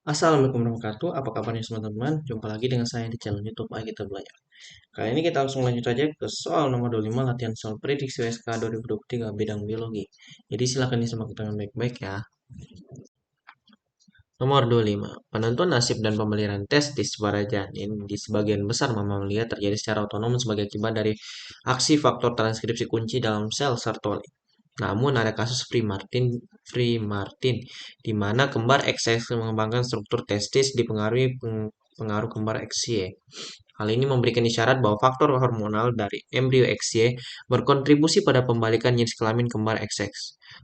Assalamualaikum warahmatullahi wabarakatuh. Apa kabarnya semua teman-teman? Jumpa lagi dengan saya di channel YouTube Ayo Kita Belajar. Kali ini kita langsung lanjut aja ke soal nomor 25 latihan soal prediksi USK 2023 bidang biologi. Jadi silakan disimak dengan baik-baik ya. Nomor 25. Penentuan nasib dan pemeliharaan testis pada janin di sebagian besar mamalia terjadi secara otonom sebagai akibat dari aksi faktor transkripsi kunci dalam sel Sertoli. Namun ada kasus Free Martin di mana kembar XX mengembangkan struktur testis dipengaruhi pengaruh kembar XY. Hal ini memberikan isyarat bahwa faktor hormonal dari embrio XY berkontribusi pada pembalikan jenis kelamin kembar XX.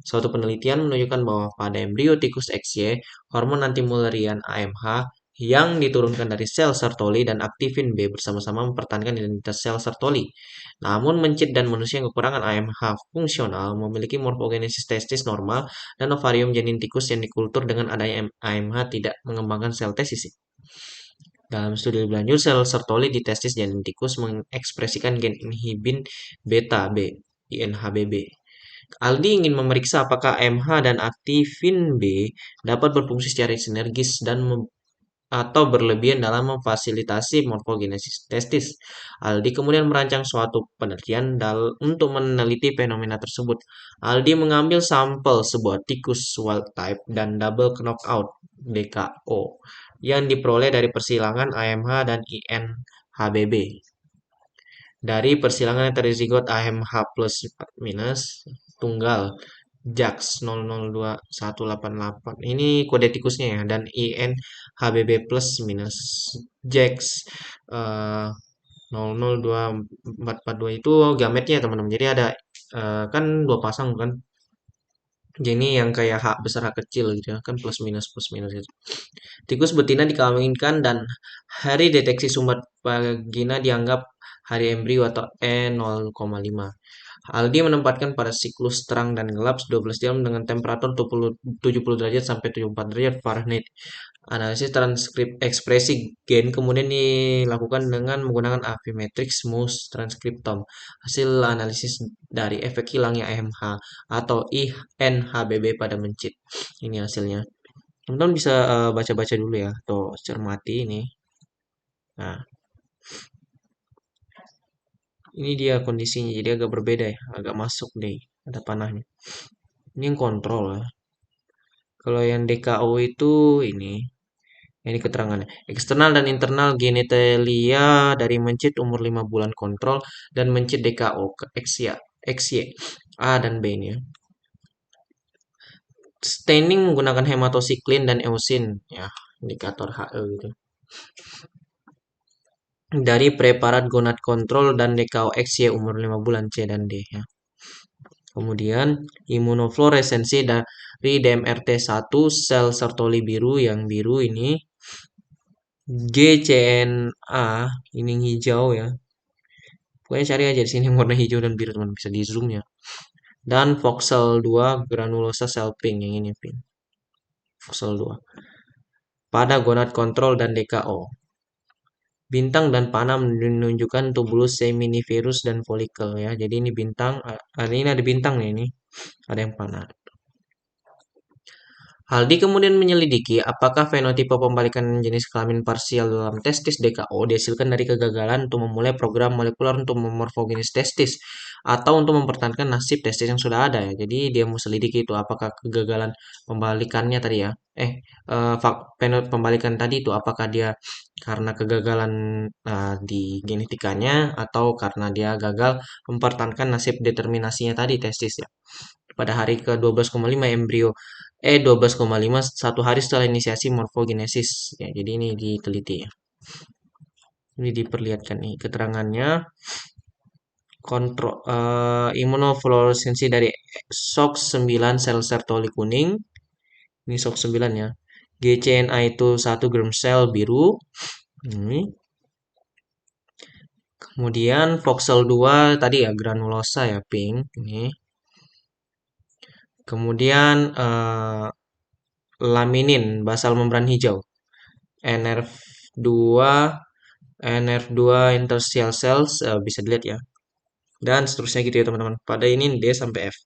Suatu penelitian menunjukkan bahwa pada embrio tikus XY, hormon anti Mullerian AMH yang diturunkan dari sel Sertoli dan aktifin B bersama-sama mempertahankan identitas sel Sertoli. Namun mencit dan manusia yang kekurangan AMH fungsional memiliki morfogenesis testis normal dan ovarium janin tikus yang dikultur dengan adanya AMH tidak mengembangkan sel testis. Dalam studi lebih lanjut, sel Sertoli di testis janin tikus mengekspresikan gen inhibin beta B, INHBB. Aldi ingin memeriksa apakah AMH dan aktifin B dapat berfungsi secara sinergis dan atau berlebihan dalam memfasilitasi morfogenesis testis. Aldi kemudian merancang suatu penelitian untuk meneliti fenomena tersebut. Aldi mengambil sampel sebuah tikus wild type dan double knockout (DKO) yang diperoleh dari persilangan AMH dan INHBB. Dari persilangan yang terzigot AMH plus minus tunggal JAX 002188. Ini kode tikusnya ya, dan INHBB plus minus JAX 002442 itu gametnya ya teman-teman. Jadi ada kan dua pasang kan. Jadi yang kayak H besar H kecil gitu ya, kan plus minus gitu. Tikus betina dikawinkan dan hari deteksi sumber vagina dianggap hari embrio atau E0,5. Aldi menempatkan pada siklus terang dan gelap 12 jam dengan temperatur 70 derajat sampai 74 derajat Fahrenheit. Analisis transkrip ekspresi gen kemudian dilakukan dengan menggunakan Affymetrix Mouse Transcriptome. Hasil analisis dari efek hilangnya AMH atau INHBB pada mencit. Ini hasilnya. Teman-teman bisa baca-baca dulu ya atau cermati ini. Nah, ini dia kondisinya jadi agak berbeda ya, agak masuk deh ada panahnya. Ini yang kontrol ya. Kalau yang DKO itu ini keterangannya. Eksternal dan internal genitalia dari mencit umur 5 bulan kontrol dan mencit DKO ke XY A dan B ini ya. Staining menggunakan hematosiklin dan eosin ya, indikator HE gitu. Dari preparat gonad kontrol dan DKO XY umur 5 bulan C dan D ya. Kemudian imunofluoresensi dari DMRT1 sel Sertoli biru yang biru ini GCNA ini yang hijau ya. Pokoknya cari aja di sini warna hijau dan biru teman bisa di zoom ya. Dan voxel 2 granulosa sel pink yang ini pink. Voxel 2. Pada gonad kontrol dan DKO. Bintang dan panah menunjukkan tubulus seminiferus dan folikel ya. Jadi ini bintang, ini ada bintang nih ini. Ada yang panah. Aldi kemudian menyelidiki apakah fenotipe pembalikan jenis kelamin parsial dalam testis DKO dihasilkan dari kegagalan untuk memulai program molekuler untuk memorfogenis testis atau untuk mempertahankan nasib testis yang sudah ada ya. Jadi dia mau selidiki itu apakah kegagalan pembalikannya tadi ya. Pembalikan tadi itu apakah dia karena kegagalan di genetikanya atau karena dia gagal mempertahankan nasib determinasinya tadi testis ya. Pada hari ke-12,5 embrio 12,5 satu hari setelah inisiasi morfogenesis ya. Jadi ini diteliti ya. Ini diperlihatkan nih keterangannya. Kontrol imunofluoresensi dari SOX9 sel Sertoli kuning. Ini SOX9 ya. GCNA itu 1 germ sel biru. Ini. Kemudian voxel 2 tadi ya granulosa ya pink ini. Kemudian laminin basal membran hijau. NRF2 NF2 interstitial cells bisa dilihat ya. Dan seterusnya gitu ya teman-teman. Pada ini D sampai F.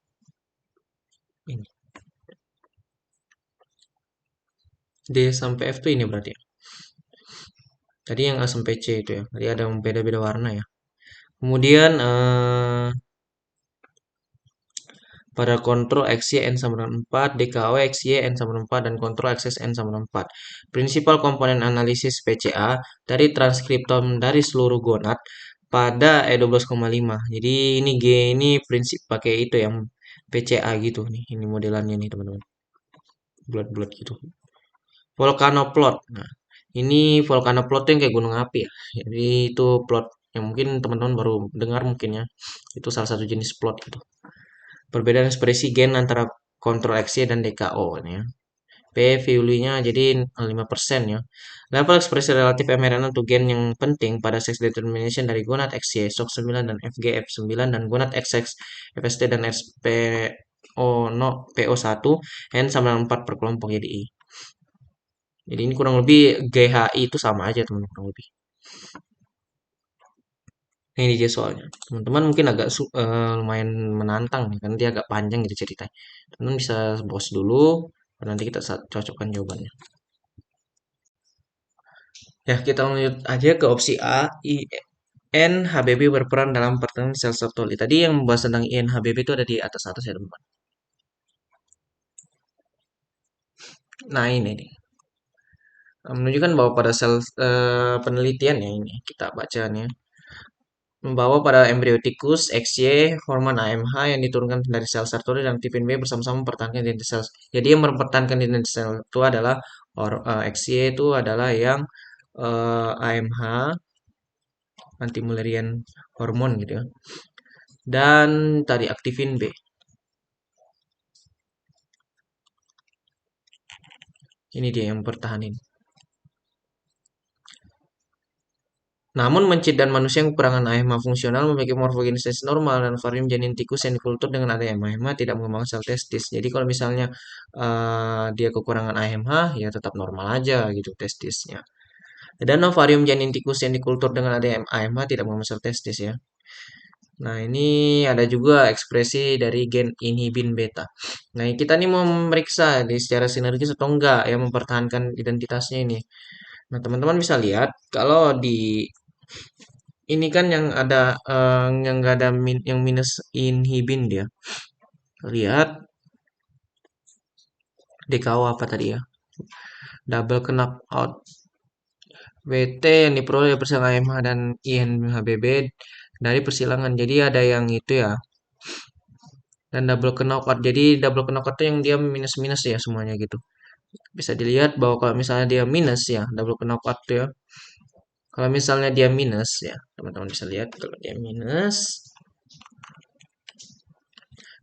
Ini. D sampai F tuh ini berarti ya. Tadi yang A sampai C itu ya. Tadi ada yang beda-beda warna ya. Kemudian pada kontrol XY N sama dengan 4, DKW XY N sama dengan 4, dan kontrol akses N sama dengan 4. Prinsipal komponen analisis PCA dari transkriptom dari seluruh gonad pada E12,5. Jadi ini G ini prinsip pakai itu yang PCA gitu nih. Ini modelannya nih teman-teman. Bulat-bulat gitu. Volcano plot. Nah, ini volcano plot yang kayak gunung api ya. Jadi itu plot yang mungkin teman-teman baru dengar mungkin ya. Itu salah satu jenis plot gitu. Perbedaan ekspresi gen antara kontrol XY dan DKO ini ya. P value-nya jadi 5% ya. Level ekspresi relatif mRNA untuk gen yang penting pada sex determination dari gonad XY, SOC9 dan FGF9 dan gonad XX, FST dan SPO no, PO1 N sama dengan 4 per kelompok jadi I. Jadi ini kurang lebih GHI itu sama aja teman-teman kurang lebih. Nah, ini dia soalnya. Teman-teman mungkin agak lumayan menantang nih, kan dia agak panjang gitu ceritanya. Teman bisa pause dulu, nanti kita cocokkan jawabannya. Ya, kita lanjut aja ke opsi A. INHBB berperan dalam pertemuan sel sertoli. Tadi yang membahas tentang INHBB itu ada di atas-atas ya teman-teman. Nah ini nih. Menunjukkan bahwa pada sel penelitian ya ini kita baca nih. Membawa pada embrio tikus XY hormon AMH yang diturunkan dari sel sertoli dan tipin B bersama-sama mempertahankan identitas sel. Jadi yang mempertahankan identitas sel itu adalah XY itu adalah yang AMH anti Mullerian hormon gitu ya. Dan tadi aktifin B. Ini dia yang mempertahankan. Namun mencit dan manusia yang kekurangan AMH fungsional memiliki morfogenesis normal dan varium janin tikus yang dikultur dengan adanya AMH tidak mengembangkan sel testis. Jadi kalau misalnya dia kekurangan AMH ya tetap normal aja gitu testisnya. Dan ovarium janin tikus yang dikultur dengan adanya AMH tidak mengembangkan sel testis ya. Nah, ini ada juga ekspresi dari gen inhibin beta. Nah, kita nih mau memeriksa di secara sinergis atau enggak yang mempertahankan identitasnya ini. Nah, teman-teman bisa lihat kalau di ini kan yang ada yang enggak ada yang minus inhibin dia. Lihat DKO apa tadi ya? Double knockout WT yang diperoleh dari persilangan AMH dan INHBB dari persilangan. Jadi ada yang itu ya. Dan double knockout. Jadi double knockout itu yang dia minus-minus ya semuanya gitu. Bisa dilihat bahwa kalau misalnya dia minus ya, double knockout tuh ya. Kalau misalnya dia minus ya, teman-teman bisa lihat kalau dia minus.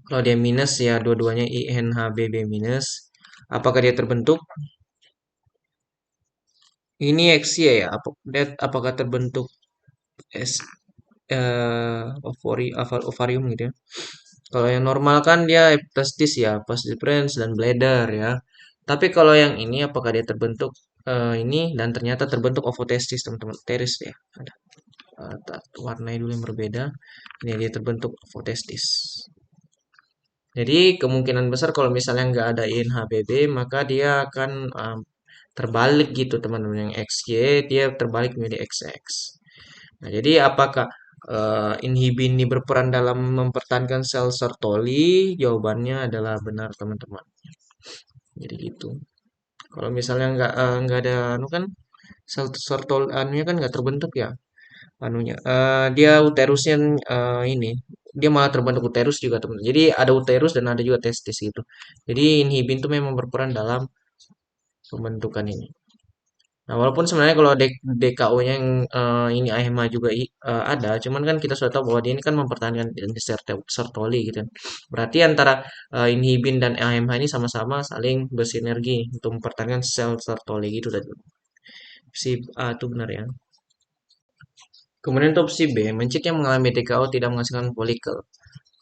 Kalau dia minus ya dua-duanya INHBB minus. Apakah dia terbentuk? Ini X ya, apakah terbentuk S ovarium gitu ya. Kalau yang normal kan dia testis ya, pus difference dan bladder ya. Tapi kalau yang ini apakah dia terbentuk ini dan ternyata terbentuk ovotestis teman-teman, teris ya. Ada warnanya dulu yang berbeda. Ini dia terbentuk ovotestis. Jadi kemungkinan besar kalau misalnya nggak ada INHBB maka dia akan terbalik gitu teman-teman, yang XY dia terbalik menjadi XX. Nah, jadi apakah inhibin ini berperan dalam mempertahankan sel Sertoli? Jawabannya adalah benar teman-teman. Jadi gitu. Kalau misalnya nggak ada anu kan sel Sertoli anunya kan nggak terbentuk ya anunya. Dia uterusnya ini dia malah terbentuk uterus juga teman. Jadi ada uterus dan ada juga testis gitu. Jadi inhibin itu memang berperan dalam pembentukan ini. Nah, walaupun sebenarnya kalau DKO-nya yang ini AHEMA juga ada, cuman kan kita sudah tahu bahwa dia ini kan mempertahankan Sertoli gitu kan. Berarti antara inhibin dan AHEMA ini sama-sama saling bersinergi untuk mempertahankan sel Sertoli gitu tadi. Si A itu benar ya. Kemudian opsi B, mencit yang mengalami DKO tidak menghasilkan folikel.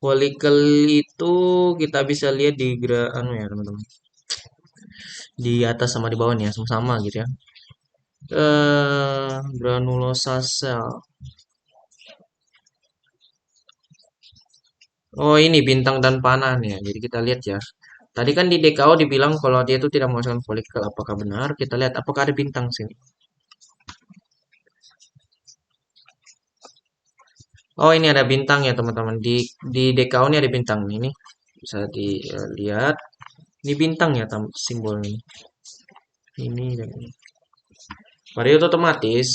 Folikel itu kita bisa lihat di anu ya teman-teman. Di atas sama di bawah nih ya, sama-sama gitu ya. Granulosa sel. Oh ini bintang dan panah nih ya. Jadi kita lihat ya. Tadi kan di DKO dibilang kalau dia itu tidak menghasilkan folikel. Apakah benar? Kita lihat apakah ada bintang sini. Oh, ini ada bintang ya teman-teman. Di DKO ini ada bintang ini. Bisa dilihat. Ini bintang ya simbolnya. Ini dan ini. Pada itu otomatis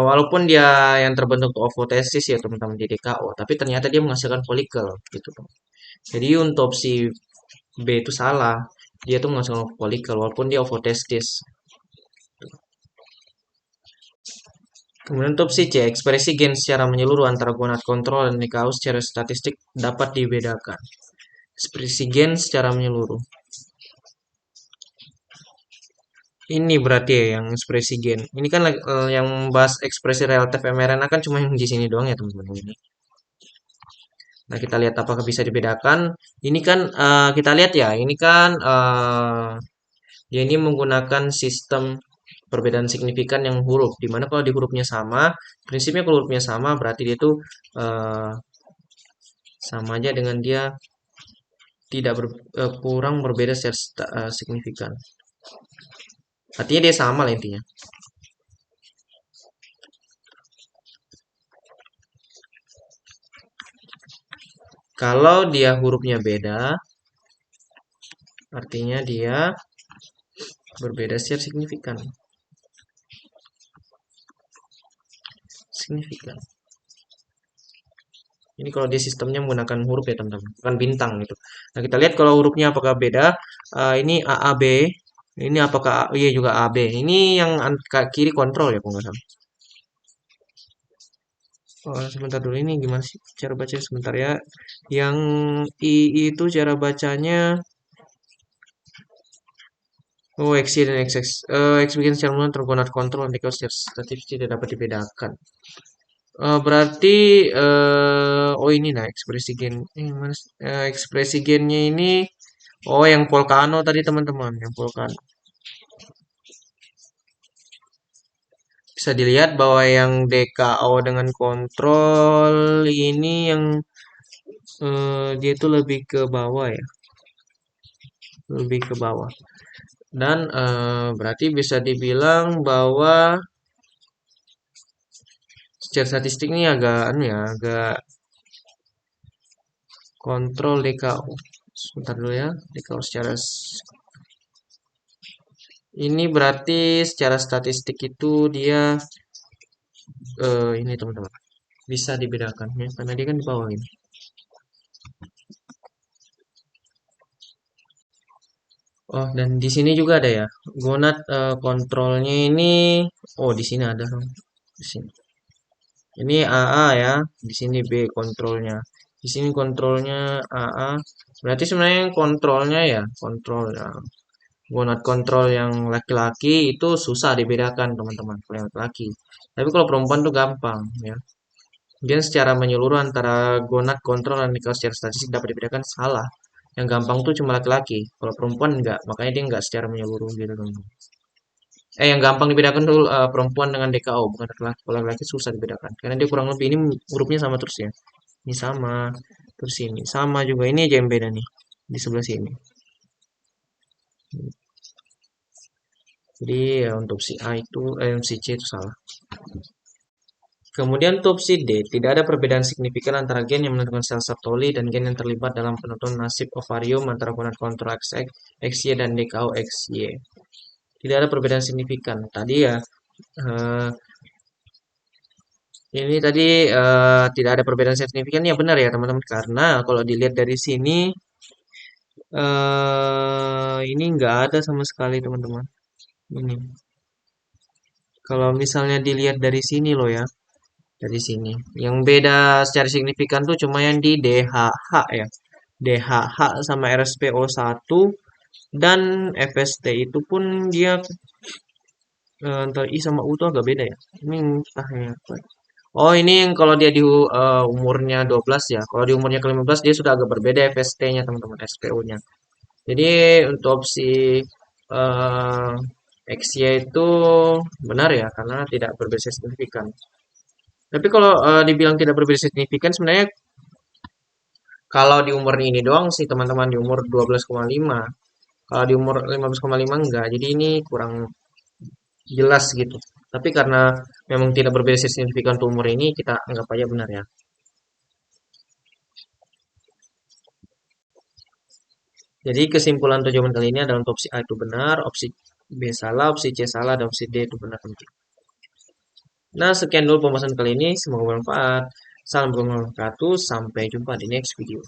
walaupun dia yang terbentuk ovotesis ya teman-teman di DKO, tapi ternyata dia menghasilkan folikel gitu. Jadi untuk opsi B itu salah. Dia tuh menghasilkan folikel walaupun dia ovotestis. Kemudian untuk opsi C, ekspresi gen secara menyeluruh antara gonad kontrol dan DKO secara statistik dapat dibedakan. Ekspresi gen secara menyeluruh. Ini berarti ya yang ekspresi gen. Ini kan yang bahas ekspresi relatif mRNA kan cuma yang di sini doang ya teman-teman ini. Nah, kita lihat apakah bisa dibedakan. Ini kan kita lihat ya, ini kan dia ini menggunakan sistem perbedaan signifikan yang huruf. Dimana kalau di hurufnya sama, prinsipnya kalau hurufnya sama berarti dia itu eh, sama aja dengan dia tidak kurang berbeda secara signifikan. Artinya dia sama lah intinya. Kalau dia hurufnya beda, artinya dia berbeda secara signifikan. Signifikan. Ini kalau dia sistemnya menggunakan huruf ya teman-teman, bukan bintang gitu. Nah kita lihat kalau hurufnya apakah beda. Ini AAB, ini apakah iya juga AB. Ini yang kiri kontrol ya kalau nggak salah. Oh, sebentar dulu ini gimana sih cara baca sebentar ya. Yang I itu cara bacanya oh X Y dan XX. X bikin secara mulai tergonat kontrol nanti kalau secara statistik tidak dapat dibedakan. Berarti oh ini nah ekspresi gen mana ekspresi gennya ini oh yang Volcano tadi teman-teman yang Volcano bisa dilihat bahwa yang DKO dengan kontrol ini yang dia itu lebih ke bawah ya lebih ke bawah dan berarti bisa dibilang bahwa secara statistik ini agak anu ya agak kontrol DKO sebentar dulu ya DKO secara ini berarti secara statistik itu dia ini teman-teman bisa dibedakan ya karena dia kan di bawah ini. Oh dan di sini juga ada ya gonad kontrolnya ini. Oh di sini ada di sini. Ini AA ya, di sini B kontrolnya. Di sini kontrolnya AA. Berarti sebenarnya yang kontrolnya ya kontrol ya. Gonad kontrol yang laki-laki itu susah dibedakan teman-teman kalau yang laki-laki. Tapi kalau perempuan tuh gampang ya. Kemudian secara menyeluruh antara gonad kontrol dan nikah secara statistik dapat dibedakan salah. Yang gampang tuh cuma laki-laki. Kalau perempuan enggak, makanya dia enggak secara menyeluruh gitu teman. Yang gampang dibedakan tuh perempuan dengan DKO, bukan laki-laki. Kalau laki-laki susah dibedakan. Karena dia kurang lebih ini hurufnya sama terus ya. Ini sama, terus ini sama juga. Ini aja yang beda nih di sebelah sini. Jadi ya, untuk si A itu, si C itu salah. Kemudian untuk opsi D, tidak ada perbedaan signifikan antara gen yang menentukan sel Sertoli dan gen yang terlibat dalam penentuan nasib ovarium antara gonad kontrol XX, XY dan DKO XY. Tidak ada perbedaan signifikan. Tadi ya, eh, ini tadi tidak ada perbedaan signifikan ya benar ya teman-teman karena kalau dilihat dari sini ini nggak ada sama sekali teman-teman. Ini kalau misalnya dilihat dari sini loh ya. Dari sini. Yang beda secara signifikan tuh cuma yang di DHH ya. DHH sama RSPO1 dan FST itu pun dia antara I sama U tuh agak beda ya. Ini entah ya. Oh, ini yang kalau dia di umurnya 12 ya. Kalau di umurnya ke-15 dia sudah agak berbeda FST-nya teman-teman, SPO-nya. Jadi untuk opsi eh XY itu benar ya karena tidak berbeda signifikan. Tapi kalau dibilang tidak berbeda signifikan, sebenarnya Kalau di umur ini doang sih teman-teman, di umur 12,5. Kalau di umur 15,5 enggak. Jadi ini kurang jelas gitu. Tapi karena memang tidak berbeda signifikan untuk umur ini, kita anggap aja benar ya. Jadi kesimpulan untuk jawaban kali ini adalah untuk opsi A itu benar, opsi B salah, opsi C salah, dan opsi D itu benar. Nah, sekian dulu pembahasan kali ini. Semoga bermanfaat. Salam bermanfaat. Sampai jumpa di next video.